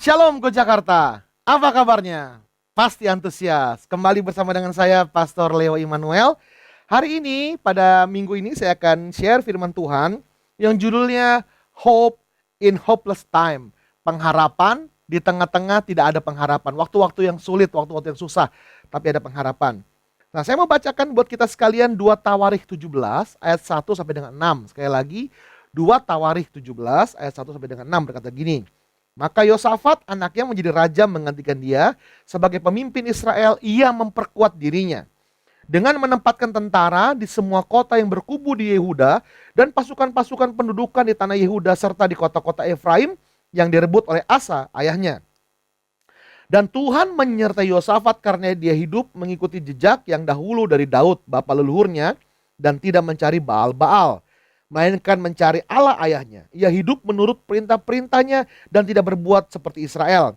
Shalom Go Jakarta, apa kabarnya? Pasti antusias. Kembali bersama dengan saya Pastor Leo Immanuel. Hari ini, pada minggu ini saya akan share firman Tuhan yang judulnya Hope in Hopeless Time. Pengharapan di tengah-tengah tidak ada pengharapan. Waktu-waktu yang sulit, waktu-waktu yang susah, tapi ada pengharapan. Nah, saya mau bacakan buat kita sekalian 2 Tawarikh 17 ayat 1 sampai dengan 6. Sekali lagi, 2 Tawarikh 17 ayat 1 sampai dengan 6 berkata gini. Maka Yosafat anaknya menjadi raja menggantikan dia sebagai pemimpin Israel. Ia memperkuat dirinya dengan menempatkan tentara di semua kota yang berkubu di Yehuda dan pasukan-pasukan pendudukan di tanah Yehuda serta di kota-kota Efraim yang direbut oleh Asa ayahnya. Dan Tuhan menyertai Yosafat karena dia hidup mengikuti jejak yang dahulu dari Daud bapa leluhurnya dan tidak mencari Baal-Baal, melainkan mencari Allah ayahnya. Ia hidup menurut perintah-perintahnya dan tidak berbuat seperti Israel.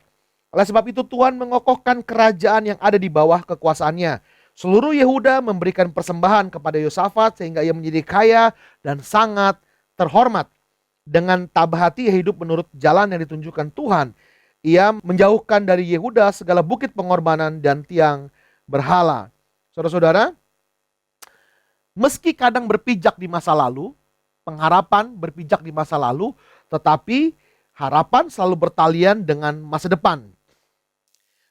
Oleh sebab itu Tuhan mengokohkan kerajaan yang ada di bawah kekuasaannya. Seluruh Yehuda memberikan persembahan kepada Yosafat sehingga ia menjadi kaya dan sangat terhormat. Dengan tabah hati ia hidup menurut jalan yang ditunjukkan Tuhan. Ia menjauhkan dari Yehuda segala bukit pengorbanan dan tiang berhala. Saudara-saudara, meski kadang berpijak di masa lalu, pengharapan berpijak di masa lalu, tetapi harapan selalu bertalian dengan masa depan.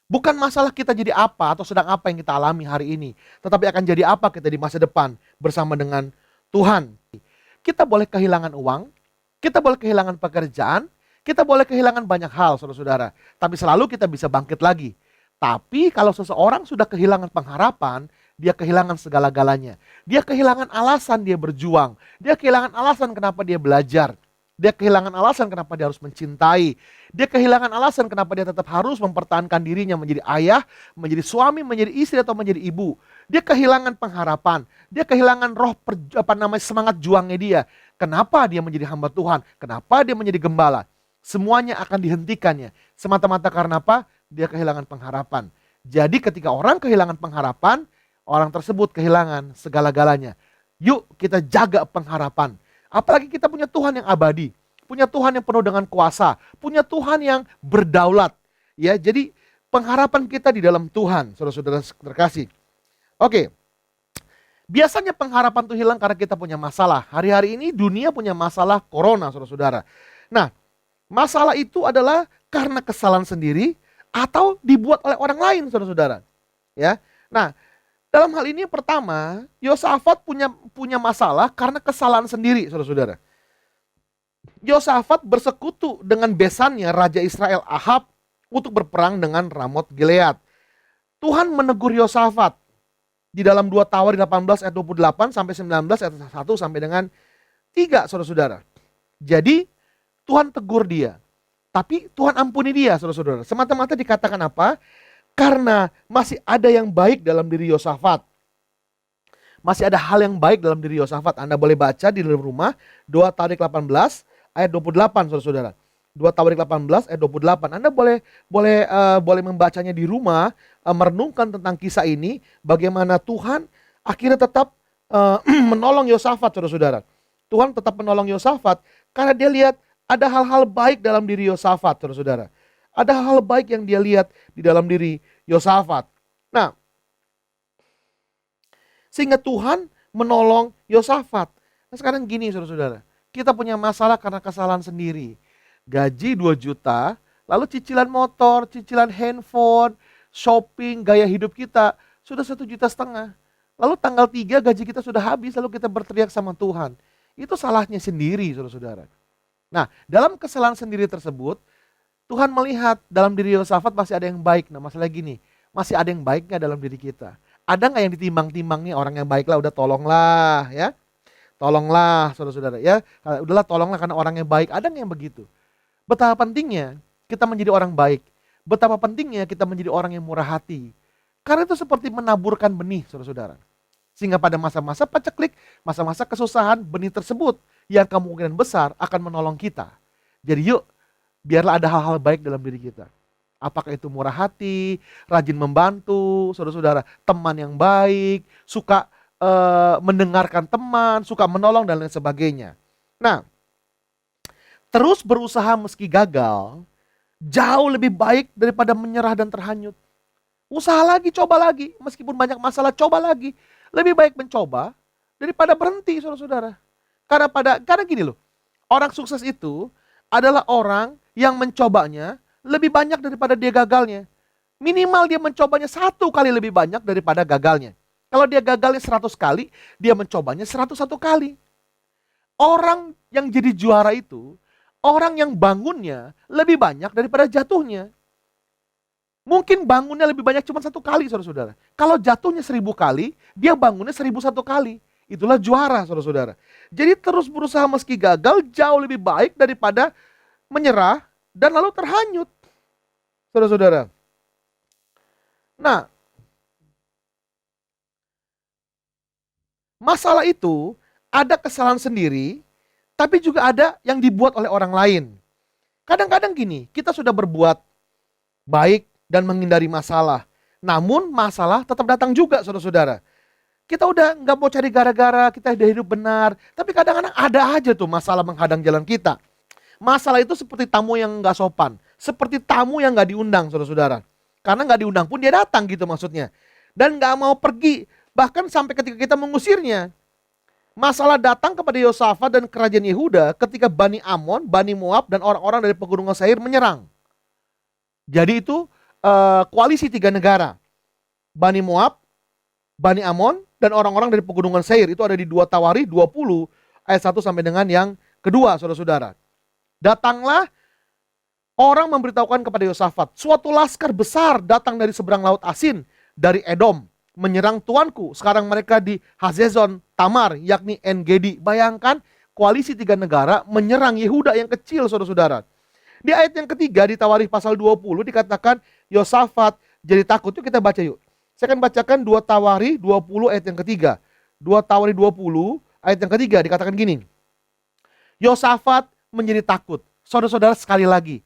Bukan masalah kita jadi apa atau sedang apa yang kita alami hari ini, tetapi akan jadi apa kita di masa depan bersama dengan Tuhan. Kita boleh kehilangan uang, kita boleh kehilangan pekerjaan, kita boleh kehilangan banyak hal, saudara-saudara. Tapi selalu kita bisa bangkit lagi. Tapi kalau seseorang sudah kehilangan pengharapan, dia kehilangan segala-galanya. Dia kehilangan alasan dia berjuang. Dia kehilangan alasan kenapa dia belajar. Dia kehilangan alasan kenapa dia harus mencintai. Dia kehilangan alasan kenapa dia tetap harus mempertahankan dirinya menjadi ayah, menjadi suami, menjadi istri atau menjadi ibu. Dia kehilangan pengharapan. Dia kehilangan semangat juangnya dia. Kenapa dia menjadi hamba Tuhan? Kenapa dia menjadi gembala? Semuanya akan dihentikannya. Semata-mata karena apa? Dia kehilangan pengharapan. Jadi ketika orang kehilangan pengharapan, orang tersebut kehilangan segala-galanya. Yuk kita jaga pengharapan. Apalagi kita punya Tuhan yang abadi, punya Tuhan yang penuh dengan kuasa, punya Tuhan yang berdaulat. Ya, jadi pengharapan kita di dalam Tuhan, saudara-saudara terkasih. Oke. Biasanya pengharapan itu hilang karena kita punya masalah. Hari-hari ini dunia punya masalah corona, saudara-saudara. Nah, masalah itu adalah karena kesalahan sendiri atau dibuat oleh orang lain, saudara-saudara. Ya. Nah, dalam hal ini pertama, Yosafat punya masalah karena kesalahan sendiri, saudara-saudara. Yosafat bersekutu dengan besannya Raja Israel Ahab untuk berperang dengan Ramot Gilead. Tuhan menegur Yosafat di dalam 2 Tawarikh 18 ayat 28 sampai 19 ayat 1 sampai dengan 3, saudara-saudara. Jadi Tuhan tegur dia, tapi Tuhan ampuni dia, saudara-saudara. Semata-mata dikatakan apa? Karena masih ada yang baik dalam diri Yosafat. Masih ada hal yang baik dalam diri Yosafat. Anda boleh baca di dalam rumah 2 Tawarikh 18 ayat 28, saudara-saudara. 2 Tawarikh 18 ayat 28. Anda boleh membacanya di rumah, merenungkan tentang kisah ini, bagaimana Tuhan akhirnya tetap menolong Yosafat, saudara-saudara. Tuhan tetap menolong Yosafat karena dia lihat ada hal-hal baik dalam diri Yosafat, saudara-saudara. Ada hal-hal baik yang dia lihat di dalam diri Yosafat. Nah, sehingga Tuhan menolong Yosafat. Nah, sekarang gini, saudara-saudara. Kita punya masalah karena kesalahan sendiri. Gaji 2 juta, lalu cicilan motor, cicilan handphone, shopping, gaya hidup kita sudah 1,5 juta. Lalu tanggal 3 gaji kita sudah habis, lalu kita berteriak sama Tuhan. Itu salahnya sendiri, saudara-saudara. Nah, dalam kesalahan sendiri tersebut, Tuhan melihat dalam diri Yosafat masih ada yang baik. Nah, masalah gini, masih ada yang baik nggak dalam diri kita? Ada nggak yang ditimbang-timbang nih, orang yang baik lah, udah tolonglah ya. Tolonglah saudara-saudara ya. Udahlah tolonglah karena orang yang baik. Ada nggak yang begitu? Betapa pentingnya kita menjadi orang baik. Betapa pentingnya kita menjadi orang yang murah hati. Karena itu seperti menaburkan benih, saudara-saudara. Sehingga pada masa-masa paceklik, masa-masa kesusahan, benih tersebut yang kemungkinan besar akan menolong kita. Jadi yuk, biarlah ada hal-hal baik dalam diri kita. Apakah itu murah hati, rajin membantu, saudara-saudara, teman yang baik, suka mendengarkan teman, suka menolong dan lain sebagainya. Nah, terus berusaha meski gagal, Jauh lebih baik daripada menyerah dan terhanyut. Usaha lagi, coba lagi. Meskipun banyak masalah, coba lagi. Lebih baik mencoba daripada berhenti, saudara-saudara. Karena gini loh, orang sukses itu adalah orang yang mencobanya lebih banyak daripada dia gagalnya. Minimal dia mencobanya 1 kali lebih banyak daripada gagalnya. Kalau dia gagalnya 100 kali, dia mencobanya 101 kali. Orang yang jadi juara itu, orang yang bangunnya lebih banyak daripada jatuhnya. Mungkin bangunnya lebih banyak cuma 1 kali, saudara-saudara. Kalau jatuhnya 1000 kali, dia bangunnya 1001 kali. Itulah juara, saudara-saudara. Jadi terus berusaha meski gagal jauh lebih baik daripada menyerah dan lalu terhanyut, saudara-saudara. Nah, masalah itu ada kesalahan sendiri, tapi juga ada yang dibuat oleh orang lain. Kadang-kadang gini, kita sudah berbuat baik dan menghindari masalah. Namun masalah tetap datang juga, saudara-saudara. Kita udah nggak mau cari gara-gara, kita udah hidup benar. Tapi kadang-kadang ada aja tuh masalah menghadang jalan kita. Masalah itu seperti tamu yang nggak sopan. Seperti tamu yang nggak diundang, saudara-saudara. Karena nggak diundang pun dia datang gitu maksudnya. Dan nggak mau pergi. Bahkan sampai ketika kita mengusirnya. Masalah datang kepada Yosafat dan kerajaan Yehuda ketika Bani Amon, Bani Moab, dan orang-orang dari pegunungan Seir menyerang. Jadi itu koalisi 3 negara. Bani Moab, Bani Amon, dan orang-orang dari pegunungan Seir. Itu ada di 2 Tawari 20 ayat 1 sampai dengan yang kedua, saudara-saudara. Datanglah orang memberitahukan kepada Yosafat, suatu laskar besar datang dari seberang laut Asin, dari Edom, menyerang tuanku. Sekarang mereka di Hazezon Tamar, yakni En-Gedi. Bayangkan koalisi 3 negara menyerang Yehuda yang kecil, saudara-saudara. Di ayat yang ketiga di Tawarikh pasal 20 dikatakan Yosafat jadi takut. Yuk kita baca yuk. Saya akan bacakan 2 Tawarikh 20 ayat yang ketiga. 2 Tawarikh 20 ayat yang ketiga dikatakan gini. Yosafat menjadi takut. Saudara-saudara, sekali lagi,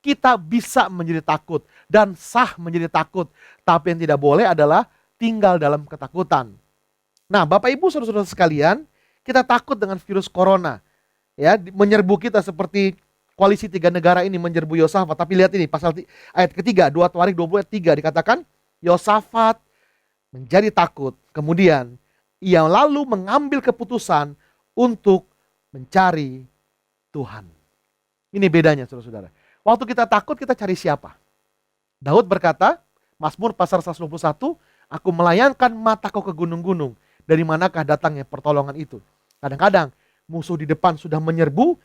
kita bisa menjadi takut dan sah menjadi takut. Tapi yang tidak boleh adalah tinggal dalam ketakutan. Nah, Bapak Ibu saudara-saudara sekalian, kita takut dengan virus corona. Ya, menyerbu kita seperti koalisi 3 negara ini menyerbu Yosafat. Tapi lihat ini pasal ayat ketiga, 2 Tawarikh 20 ayat 3 dikatakan Yosafat menjadi takut. Kemudian ia lalu mengambil keputusan untuk mencari Tuhan. Ini bedanya, saudara-saudara. Waktu kita takut, kita cari siapa? Daud berkata, Mazmur pasal 121, aku melayangkan mataku ke gunung-gunung. Dari manakah datangnya pertolongan itu? Kadang-kadang musuh di depan sudah menyerbu,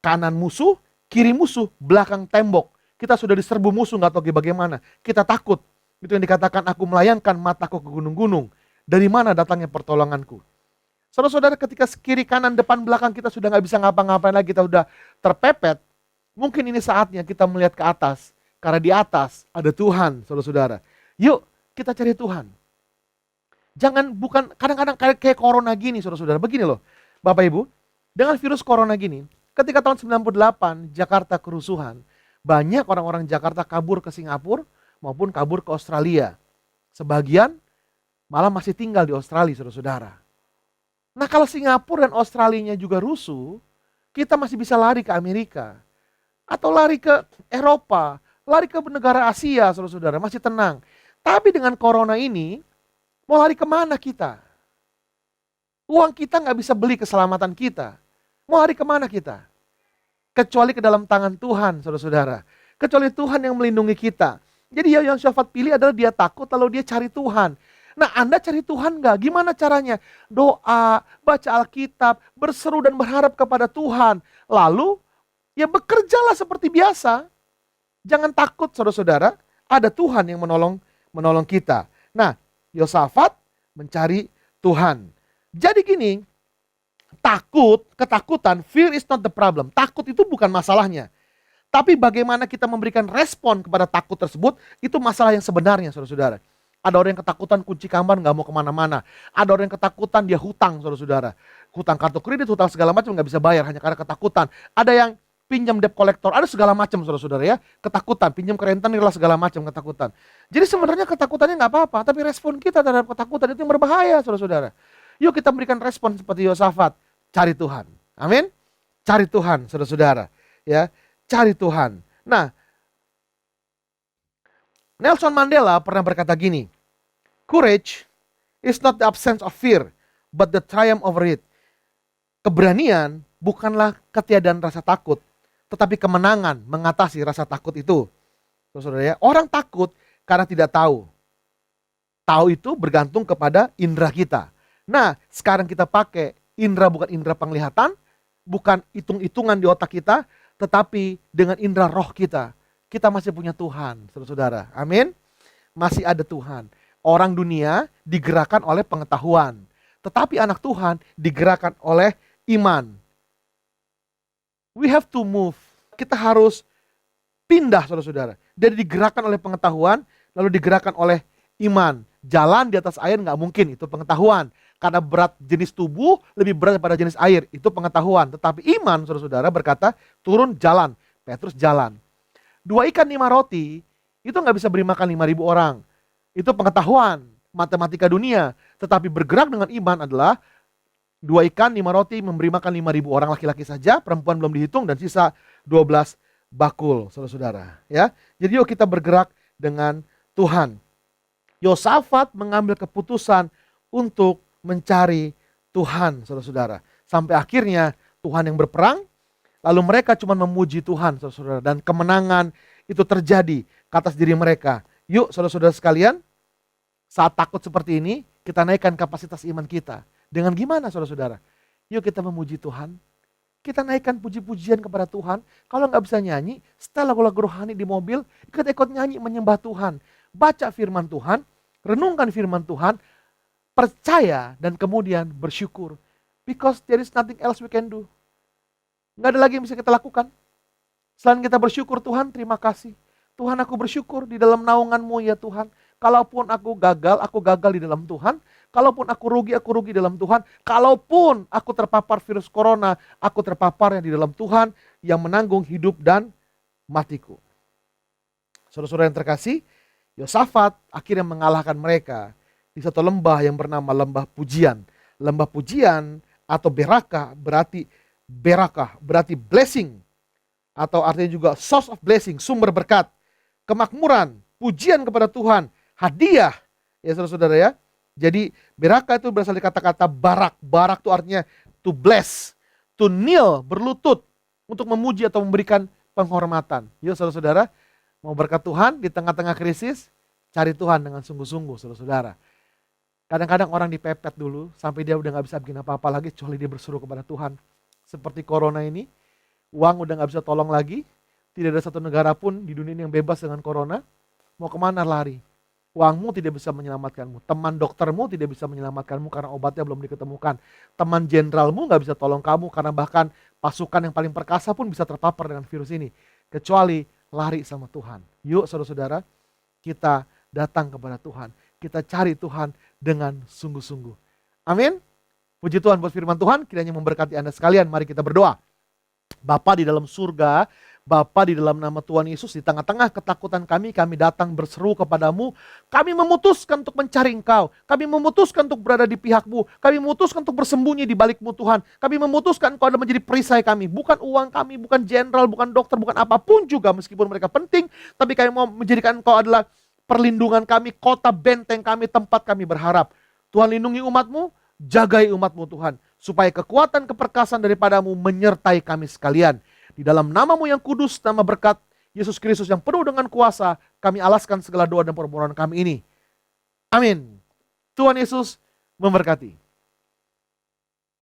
kanan musuh, kiri musuh, belakang tembok. Kita sudah diserbu musuh, gak tahu bagaimana. Kita takut. Itu yang dikatakan, aku melayangkan mataku ke gunung-gunung. Dari mana datangnya pertolonganku? Saudara-saudara, ketika kiri, kanan, depan, belakang kita sudah gak bisa ngapa-ngapain lagi, kita udah terpepet. Mungkin ini saatnya kita melihat ke atas. Karena di atas ada Tuhan, saudara-saudara. Yuk, kita cari Tuhan. Jangan, bukan kadang-kadang kayak corona gini, saudara-saudara. Begini loh, Bapak Ibu, dengan virus corona gini, ketika tahun 98 Jakarta kerusuhan, banyak orang-orang Jakarta kabur ke Singapura maupun kabur ke Australia. Sebagian malah masih tinggal di Australia, saudara-saudara. Nah, kalau Singapura dan Australianya juga rusuh, kita masih bisa lari ke Amerika. Atau lari ke Eropa, lari ke negara Asia, saudara-saudara, masih tenang. Tapi dengan corona ini, mau lari kemana kita? Uang kita nggak bisa beli keselamatan kita. Mau lari kemana kita? Kecuali ke dalam tangan Tuhan, saudara-saudara. Kecuali Tuhan yang melindungi kita. Jadi yang Yosafat pilih adalah dia takut lalu dia cari Tuhan. Nah, Anda cari Tuhan nggak? Gimana caranya? Doa, baca Alkitab, berseru dan berharap kepada Tuhan. Lalu, ya bekerjalah seperti biasa. Jangan takut, saudara-saudara. Ada Tuhan yang menolong kita. Nah, Yosafat mencari Tuhan. Jadi gini, ketakutan, fear is not the problem. Takut itu bukan masalahnya. Tapi bagaimana kita memberikan respon kepada takut tersebut, itu masalah yang sebenarnya, saudara-saudara. Ada orang yang ketakutan kunci kamar nggak mau kemana-mana. Ada orang yang ketakutan dia hutang, saudara-saudara. Hutang kartu kredit, hutang segala macam nggak bisa bayar hanya karena ketakutan. Ada yang pinjam debt collector, ada segala macam, saudara-saudara ya. Ketakutan, pinjam ke rentenir segala macam ketakutan. Jadi sebenarnya ketakutannya nggak apa-apa, tapi respon kita terhadap ketakutan itu yang berbahaya, saudara-saudara. Yuk kita berikan respon seperti Yosafat, cari Tuhan. Amin. Cari Tuhan, saudara-saudara. Ya, cari Tuhan. Nah, Nelson Mandela pernah berkata gini, "Courage is not the absence of fear, but the triumph over it." Keberanian bukanlah ketiadaan rasa takut, tetapi kemenangan mengatasi rasa takut itu. Saudara ya, orang takut karena tidak tahu. Tahu itu bergantung kepada indera kita. Nah, sekarang kita pakai indera bukan indera penglihatan, bukan hitung-hitungan di otak kita, tetapi dengan indera roh kita. Kita masih punya Tuhan, saudara-saudara. Amin. Masih ada Tuhan. Orang dunia digerakkan oleh pengetahuan, tetapi anak Tuhan digerakkan oleh iman. We have to move. Kita harus pindah, saudara-saudara. Dari digerakkan oleh pengetahuan, lalu digerakkan oleh iman. Jalan di atas air nggak mungkin, itu pengetahuan. Karena berat jenis tubuh lebih berat daripada jenis air, itu pengetahuan. Tetapi iman, saudara-saudara, berkata, turun jalan. Petrus jalan. 2 ikan 5 roti, itu nggak bisa beri makan 5.000 orang. Itu pengetahuan, matematika dunia. Tetapi bergerak dengan iman adalah 2 ikan 5 roti memberi makan 5.000 orang laki-laki saja, perempuan belum dihitung, dan sisa 12 bakul, saudara-saudara. Ya, jadi yuk kita bergerak dengan Tuhan. Yosafat mengambil keputusan untuk mencari Tuhan, saudara-saudara. Sampai akhirnya Tuhan yang berperang, lalu mereka cuma memuji Tuhan, saudara-saudara. Dan kemenangan itu terjadi ke atas diri mereka. Yuk saudara-saudara sekalian, saat takut seperti ini, kita naikkan kapasitas iman kita. Dengan gimana saudara-saudara? Yuk kita memuji Tuhan. Kita naikkan puji-pujian kepada Tuhan. Kalau nggak bisa nyanyi, setel lagu-lagu rohani di mobil, kita ikut nyanyi menyembah Tuhan. Baca firman Tuhan, renungkan firman Tuhan, percaya dan kemudian bersyukur. Because there is nothing else we can do. Nggak ada lagi yang bisa kita lakukan. Selain kita bersyukur, Tuhan terima kasih. Tuhan, aku bersyukur di dalam naungan-Mu ya Tuhan. Kalaupun aku gagal di dalam Tuhan. Kalaupun aku rugi dalam Tuhan. Kalaupun aku terpapar virus corona, aku terpapar yang di dalam Tuhan yang menanggung hidup dan matiku. Saudara-saudara yang terkasih, Yosafat akhirnya mengalahkan mereka di satu lembah yang bernama Lembah Pujian. Lembah Pujian atau Berakah berarti blessing. Atau artinya juga source of blessing, sumber berkat, kemakmuran, pujian kepada Tuhan, hadiah. Ya saudara-saudara ya. Jadi Berakah itu berasal dari kata-kata barak. Barak itu artinya to bless, to kneel, berlutut, untuk memuji atau memberikan penghormatan. Yuk saudara-saudara, mau berkat Tuhan di tengah-tengah krisis, cari Tuhan dengan sungguh-sungguh saudara-saudara. Kadang-kadang orang dipepet dulu, sampai dia udah gak bisa bikin apa-apa lagi, kecuali dia berseru kepada Tuhan. Seperti corona ini, uang udah gak bisa tolong lagi, tidak ada satu negara pun di dunia ini yang bebas dengan corona. Mau kemana lari? Uangmu tidak bisa menyelamatkanmu. Teman doktermu tidak bisa menyelamatkanmu karena obatnya belum diketemukan. Teman jenderalmu gak bisa tolong kamu karena bahkan pasukan yang paling perkasa pun bisa terpapar dengan virus ini. Kecuali lari sama Tuhan. Yuk saudara-saudara, kita datang kepada Tuhan. Kita cari Tuhan dengan sungguh-sungguh. Amin. Puji Tuhan buat firman Tuhan, kiranya memberkati Anda sekalian. Mari kita berdoa. Bapa di dalam surga, Bapa di dalam nama Tuhan Yesus, di tengah-tengah ketakutan kami datang berseru kepadamu. Kami memutuskan untuk mencari Engkau. Kami memutuskan untuk berada di pihak-Mu. Kami memutuskan untuk bersembunyi di balik-Mu Tuhan. Kami memutuskan Engkau adalah menjadi perisai kami. Bukan uang kami, bukan jenderal, bukan dokter, bukan apapun juga meskipun mereka penting. Tapi kami mau menjadikan Engkau adalah perlindungan kami, kota benteng kami, tempat kami berharap. Tuhan lindungi umat-Mu, jagai umat-Mu Tuhan. Supaya kekuatan keperkasaan daripadamu menyertai kami sekalian. Di dalam namamu yang kudus, nama berkat Yesus Kristus yang penuh dengan kuasa, kami alaskan segala doa dan permohonan kami ini. Amin. Tuhan Yesus memberkati.